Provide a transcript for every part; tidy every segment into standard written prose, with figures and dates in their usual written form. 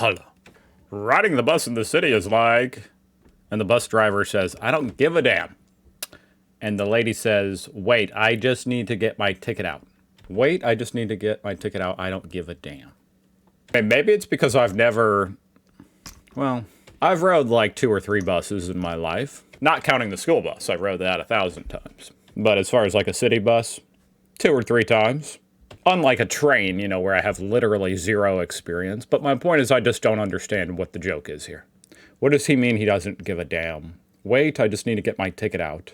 Valhalla. Riding the bus in the city is like... And the bus driver says, I don't give a damn. And the lady says, wait, I just need to get my ticket out. Wait, I just need to get my ticket out. I don't give a damn. And maybe it's because I've never... Well, I've rode like 2 or 3 buses in my life. Not counting the school bus. I rode that 1,000 times. But as far as like a city bus, 2 or 3 times. Unlike a train, you know, where I have literally 0 experience. But my point is I just don't understand what the joke is here. What does he mean he doesn't give a damn? Wait, I just need to get my ticket out.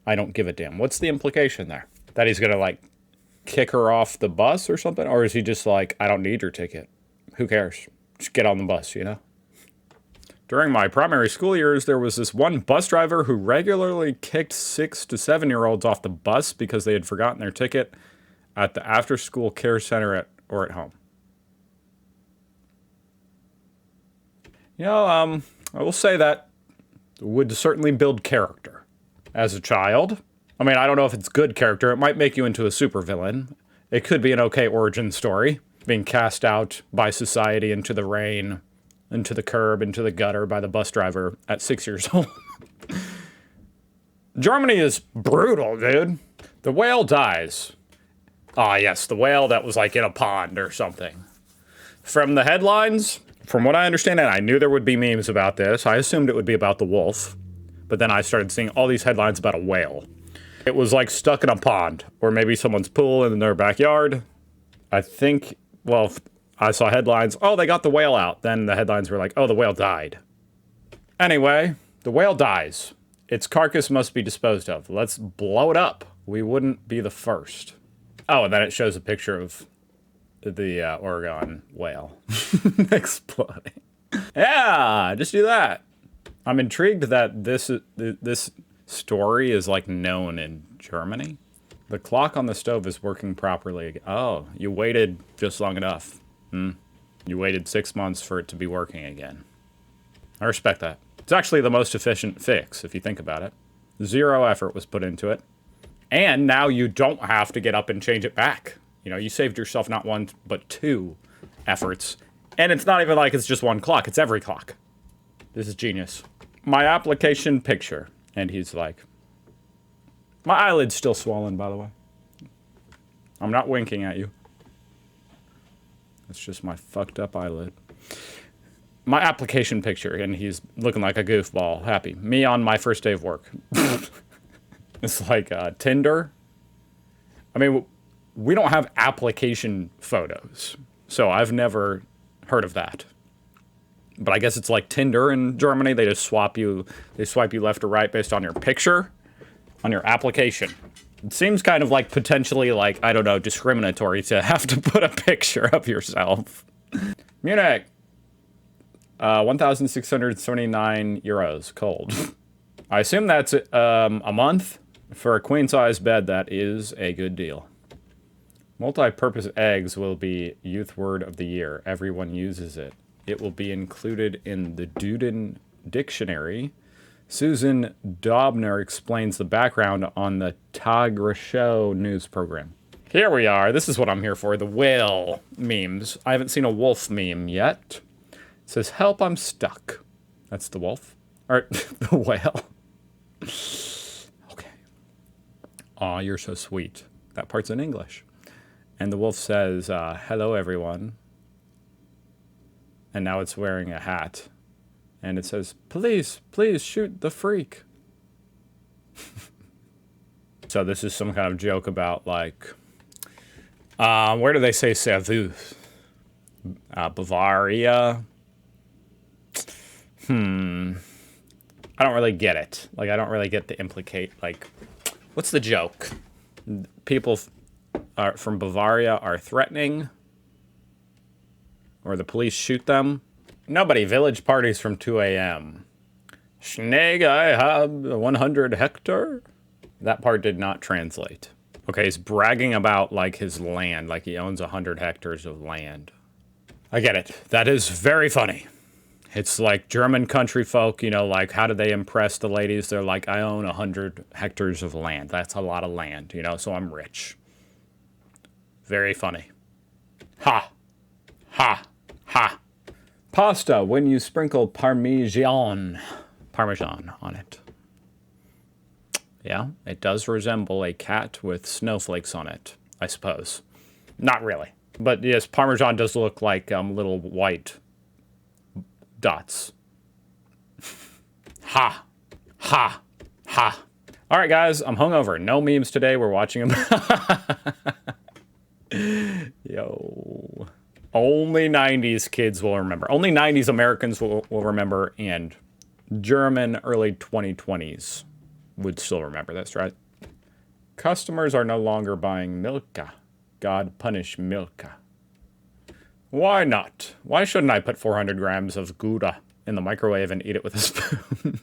I don't give a damn. What's the implication there? That he's gonna like kick her off the bus or something? Or is he just like, I don't need your ticket. Who cares? Just get on the bus, you know? During my primary school years, there was this one bus driver who regularly kicked 6 to 7-year-olds off the bus because they had forgotten their ticket at the after-school care center or at home. You know, I will say that would certainly build character. As a child, I mean, I don't know if it's good character. It might make you into a supervillain. It could be an okay origin story. Being cast out by society into the rain, into the curb, into the gutter by the bus driver at 6 years old. Germany is brutal, dude. The whale dies. Ah, yes, the whale that was like in a pond or something. From the headlines, from what I understand, and I knew there would be memes about this, I assumed it would be about the wolf. But then I started seeing all these headlines about a whale. It was like stuck in a pond, or maybe someone's pool in their backyard. I think, well, I saw headlines, oh, they got the whale out. Then the headlines were like, oh, the whale died. Anyway, the whale dies. Its carcass must be disposed of. Let's blow it up. We wouldn't be the first. Oh, and then it shows a picture of the Oregon whale exploding. Yeah, just do that. I'm intrigued that this story is like known in Germany. The clock on the stove is working properly. Oh, you waited just long enough. You waited 6 months for it to be working again. I respect that. It's actually the most efficient fix, if you think about it. 0 effort was put into it. And now you don't have to get up and change it back. You know, you saved yourself not 1, but 2 efforts. And it's not even like it's just 1 clock. It's every clock. This is genius. My application picture. And he's like... My eyelid's still swollen, by the way. I'm not winking at you. It's just my fucked up eyelid. My application picture, and he's looking like a goofball, happy. Me on my first day of work. It's like Tinder. I mean, we don't have application photos, so I've never heard of that. But I guess it's like Tinder in Germany. They just swipe you left or right based on your picture, on your application. It seems kind of like potentially like, I don't know, discriminatory to have to put a picture of yourself. Munich. 1,679 euros cold. I assume that's a month. For a queen-size bed, that is a good deal. Multi-purpose eggs will be youth word of the year. Everyone uses it. It will be included in the Duden dictionary. Susan Dobner explains the background on the Tagesschau news program. Here we are. This is what I'm here for, the whale memes. I haven't seen a wolf meme yet. It says, help, I'm stuck. That's the wolf. Or the whale. Okay. Aw, you're so sweet. That part's in English. And the wolf says, hello, everyone. And now it's wearing a hat. And it says, please, please shoot the freak. So this is some kind of joke about, like, where do they say servus? Bavaria? I don't really get it. Like, I don't really get the implicate, like, what's the joke? People from Bavaria are threatening? Or the police shoot them? Nobody. Village parties from 2 a.m. Schneg, I have 100 hectare? That part did not translate. Okay, he's bragging about, like, his land. Like, he owns 100 hectares of land. I get it. That is very funny. It's like German country folk, you know, like, how do they impress the ladies? They're like, I own 100 hectares of land. That's a lot of land, you know, so I'm rich. Very funny. Ha. Ha. Ha. Pasta when you sprinkle Parmesan on it. Yeah, it does resemble a cat with snowflakes on it, I suppose. Not really. But yes, Parmesan does look like little white dots. Ha! Ha! Ha! All right, guys, I'm hungover. No memes today. We're watching them. Yo. Only 90s kids will remember. Only 90s Americans will remember, and German early 2020s would still remember this, right? Customers are no longer buying Milka. God punish Milka. Why not? Why shouldn't I put 400 grams of Gouda in the microwave and eat it with a spoon?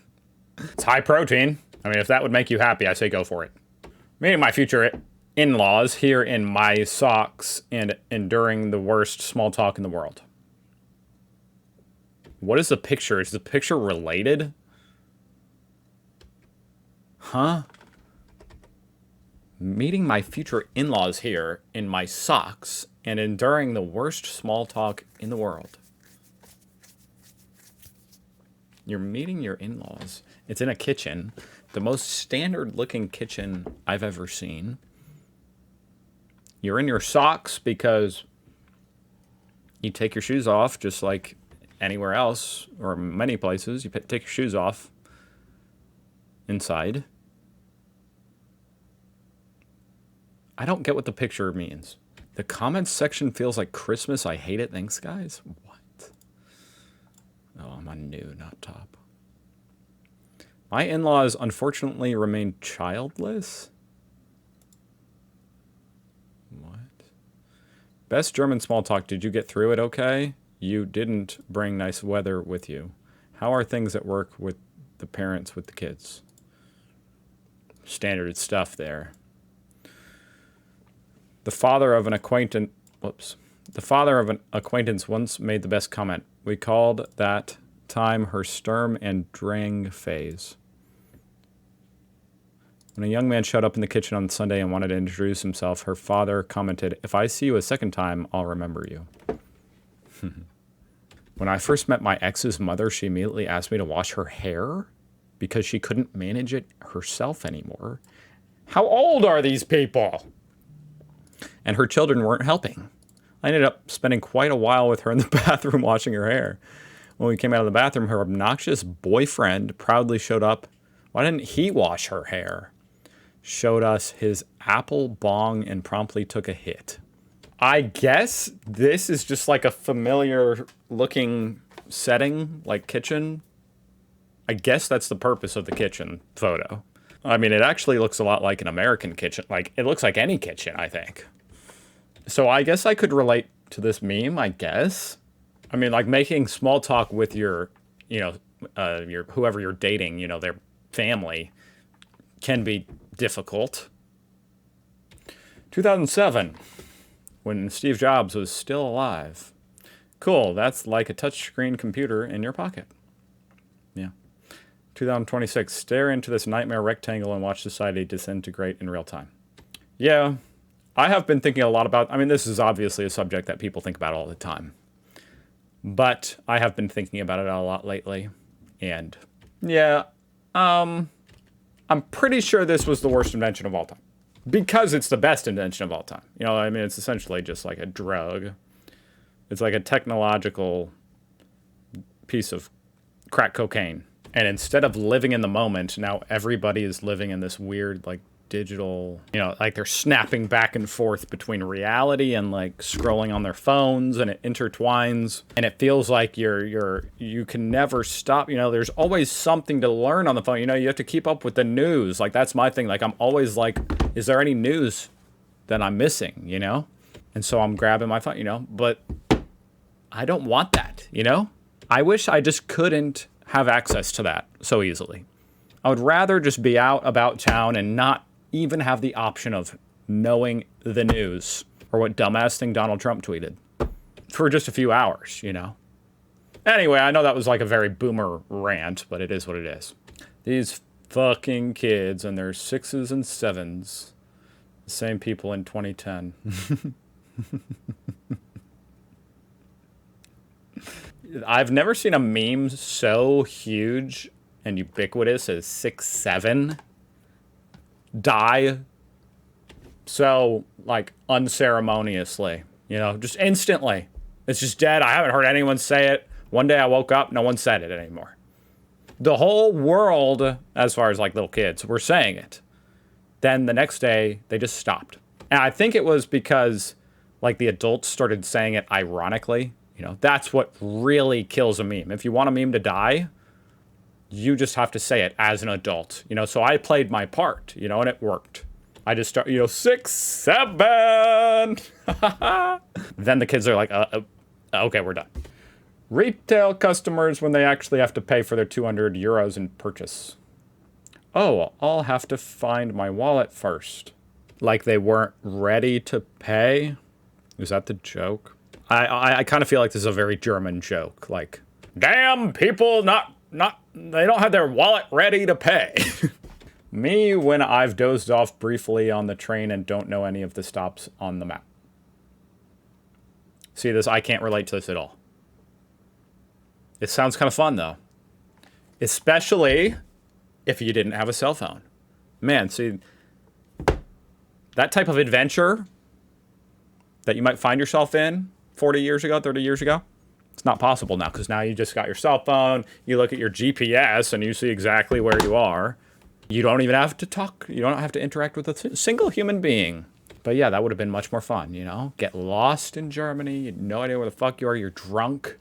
It's high protein. I mean, if that would make you happy, I say go for it. Meeting my future in-laws here in my socks and enduring the worst small talk in the world. What is the picture? Is the picture related? Huh? Meeting my future in-laws here in my socks and enduring the worst small talk in the world. You're meeting your in-laws. It's in a kitchen. The most standard-looking kitchen I've ever seen. You're in your socks because you take your shoes off just like anywhere else, or many places. You take your shoes off inside. I don't get what the picture means. The comments section feels like Christmas. I hate it. Thanks, guys. What? Oh, I'm on new, not top. My in-laws unfortunately remain childless. What? Best German small talk. Did you get through it okay? You didn't bring nice weather with you. How are things at work with the parents with the kids? Standard stuff there. The father of an acquaintance once made the best comment. We called that time her Sturm and Drang phase. When a young man showed up in the kitchen on Sunday and wanted to introduce himself, her father commented, "If I see you a second time, I'll remember you." When I first met my ex's mother, she immediately asked me to wash her hair because she couldn't manage it herself anymore. How old are these people? And her children weren't helping. I ended up spending quite a while with her in the bathroom washing her hair. When we came out of the bathroom, her obnoxious boyfriend proudly showed up. Why didn't he wash her hair? Showed us his apple bong and promptly took a hit. I guess this is just like a familiar looking setting, like kitchen. I guess that's the purpose of the kitchen photo. I mean, it actually looks a lot like an American kitchen. Like, it looks like any kitchen, I think. So I guess I could relate to this meme, I guess. I mean, like making small talk with your, your whoever you're dating, their family can be difficult. 2007, when Steve Jobs was still alive. Cool, that's like a touchscreen computer in your pocket. Yeah. 2026, stare into this nightmare rectangle and watch society disintegrate in real time. Yeah, I have been thinking a lot about, this is obviously a subject that people think about all the time. But I have been thinking about it a lot lately. And yeah, I'm pretty sure this was the worst invention of all time. Because it's the best invention of all time. It's essentially just like a drug. It's like a technological piece of crack cocaine. And instead of living in the moment, now everybody is living in this weird, like, digital, like they're snapping back and forth between reality and like scrolling on their phones, and it intertwines, and it feels like you can never stop. There's always something to learn on the phone. You have to keep up with the news. Like, that's my thing. Like, I'm always like, is there any news that I'm missing, And so I'm grabbing my phone, but I don't want that, I wish I just couldn't have access to that so easily. I would rather just be out about town and not even have the option of knowing the news or what dumbass thing Donald Trump tweeted for just a few hours, Anyway, I know that was like a very boomer rant, but it is what it is. These fucking kids and their 6s and 7s. The same people in 2010. I've never seen a meme so huge and ubiquitous as 6'7" die so, like, unceremoniously. You know, just instantly. It's just dead. I haven't heard anyone say it. One day I woke up, no one said it anymore. The whole world, as far as, like, little kids, were saying it. Then the next day, they just stopped. And I think it was because, like, the adults started saying it ironically. You know, that's what really kills a meme. If you want a meme to die, you just have to say it as an adult. You know, so I played my part, you know, and it worked. I just start, you know, 6, 7. Then the kids are like, okay, we're done. Retail customers when they actually have to pay for their 200 euros in purchase. Oh, I'll have to find my wallet first. Like they weren't ready to pay? Is that the joke? I kind of feel like this is a very German joke. Like, damn, people they don't have their wallet ready to pay. Me when I've dozed off briefly on the train and don't know any of the stops on the map. See this? I can't relate to this at all. It sounds kind of fun though. Especially if you didn't have a cell phone. Man, see, that type of adventure that you might find yourself in 40 years ago, 30 years ago, it's not possible now because now you just got your cell phone, you look at your GPS and you see exactly where you are. You don't even have to talk. You don't have to interact with a single human being. But yeah, that would have been much more fun, you know? Get lost in Germany. You have no idea where the fuck you are. You're drunk.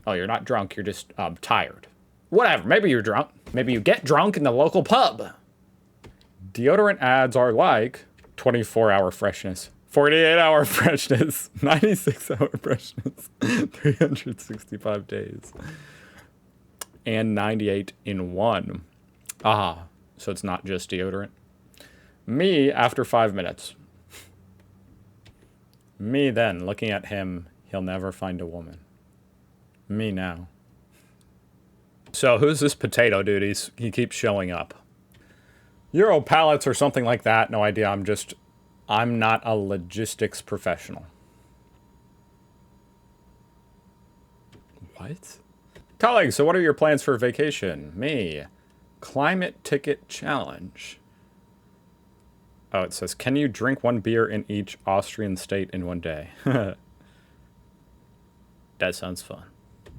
Oh, you're not drunk. You're just tired. Whatever. Maybe you're drunk. Maybe you get drunk in the local pub. Deodorant ads are like 24-hour freshness, 48-hour freshness, 96-hour freshness, 365 days, and 98 in one. Ah. So it's not just deodorant. Me after 5 minutes. Me then, looking at him, he'll never find a woman. Me now. So who's this potato dude? He keeps showing up. Euro pallets or something like that. No idea. I'm not a logistics professional. What? Colleagues, so what are your plans for vacation? Me. Climate ticket challenge. Oh, it says, can you drink 1 beer in each Austrian state in 1 day? That sounds fun.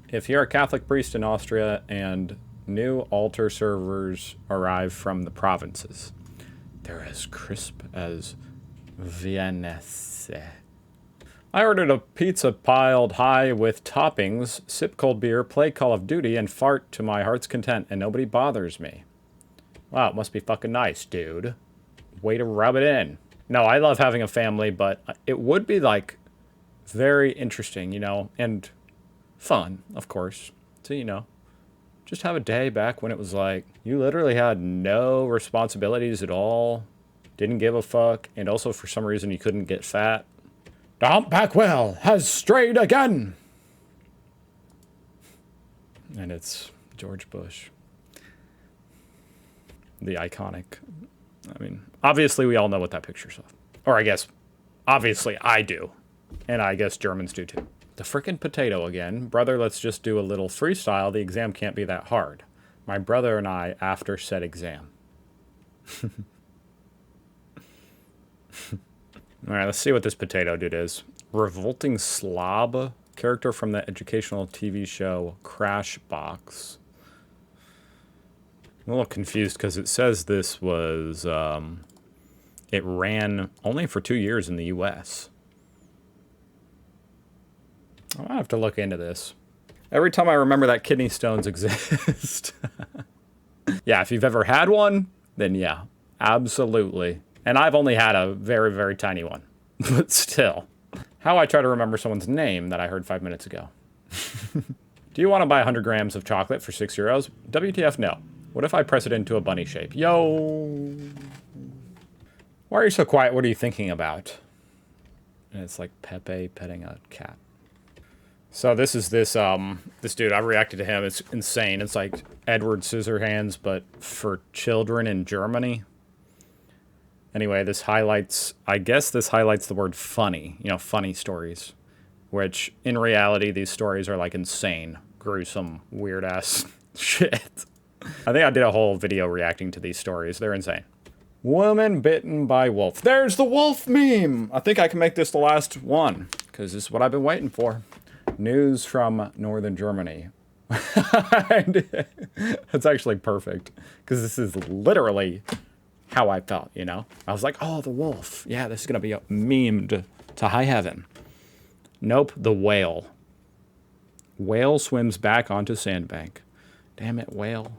If you're a Catholic priest in Austria and new altar servers arrive from the provinces, they're as crisp as Viennese. I ordered a pizza piled high with toppings, sip cold beer, play Call of Duty, and fart to my heart's content, and nobody bothers me. Wow, it must be fucking nice, dude. Way to rub it in. No, I love having a family, but it would be, like, very interesting, you know, and fun, of course. So, you know, just have a day back when it was like, you literally had no responsibilities at all, didn't give a fuck, and also for some reason you couldn't get fat. The humpback whale has strayed again! And it's George Bush. The iconic. I mean, obviously we all know what that picture's of. Or I guess, obviously I do. And I guess Germans do too. The frickin' potato again. Brother, let's just do a little freestyle. The exam can't be that hard. My brother and I after said exam. All right, let's see what this potato dude is. Revolting slob, character from the educational TV show Crash Box. I'm a little confused because it says this was, it ran only for 2 years in the US. I'll have to look into this. Every time I remember that kidney stones exist. Yeah, if you've ever had one, then yeah, absolutely. And I've only had a very, very tiny one. But still. How I try to remember someone's name that I heard 5 minutes ago. Do you want to buy 100 grams of chocolate for 6 euros? WTF, no. What if I press it into a bunny shape? Yo! Why are you so quiet? What are you thinking about? And it's like Pepe petting a cat. So this is this dude. I reacted to him. It's insane. It's like Edward Scissorhands, but for children in Germany. Anyway, this highlights, I guess this highlights the word funny, you know, funny stories, which in reality, these stories are like insane. gruesome, weird-ass shit. I think I did a whole video reacting to these stories. They're insane. Woman bitten by wolf. There's the wolf meme! I think I can make this the last one, because this is what I've been waiting for. News from northern Germany. That's actually perfect, because this is literally how I felt, you know? I was like, oh, the wolf. Yeah, this is going to be memed to high heaven. Nope, the whale. Whale swims back onto sandbank. Damn it, whale.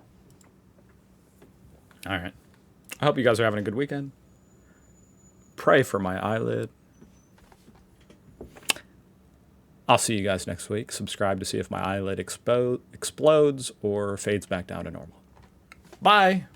All right. I hope you guys are having a good weekend. Pray for my eyelid. I'll see you guys next week. Subscribe to see if my eyelid explodes or fades back down to normal. Bye.